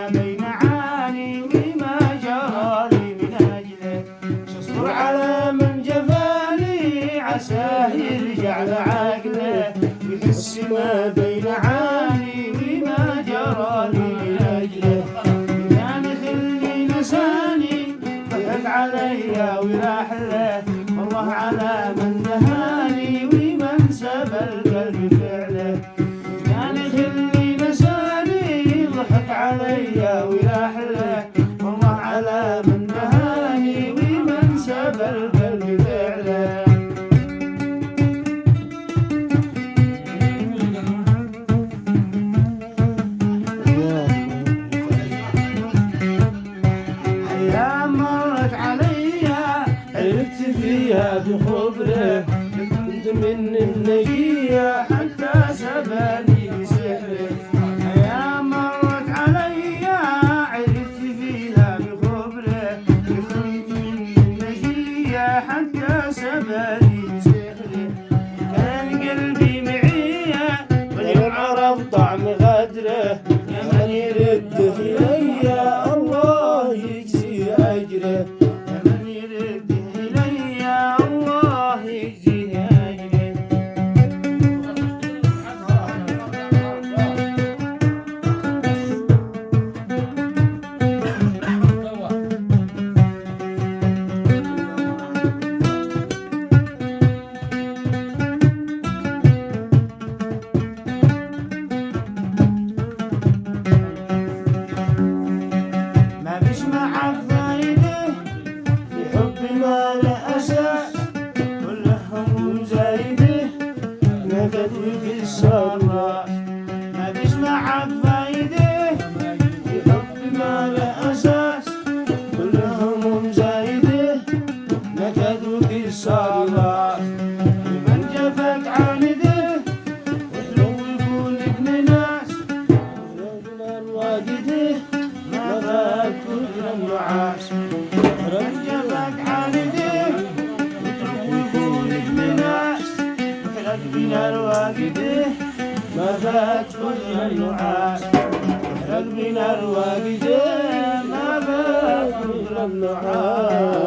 ما بين عاني وما جرالي من أجله تصبر على من جفاني عساه يرجع لعقله ويحس ما بين عاني وما جرالي من أجله كان خلي لساني ضحك علي وراح له والله على من نهاني ومن سبى القلب فعله كان خلي لساني ضحك علي وراح له والله على من نهاني ومن سبى القلب فعله فيها بخبره كنت من النقية حتى سباني بسحره أيام مرت علي عرفت فيها بخبره كنت من النقية حتى سباني بسحره كان قلبي معيه واليوم عرف طعم غدره يا من يرده إلي الله يجزي أجره ما بيسمع بفايده في حب ما له أساس كل هموم زايده نكد وكسار راس من جفك عانده وتلو يكون ابن ناس ورجل الواجده ما فات كل النعاس من جفك عانده وتلو يكون ابن ناس قلبنا الواجده ما فات كل النعاس قلبنا الواجده ما فات كل النعاس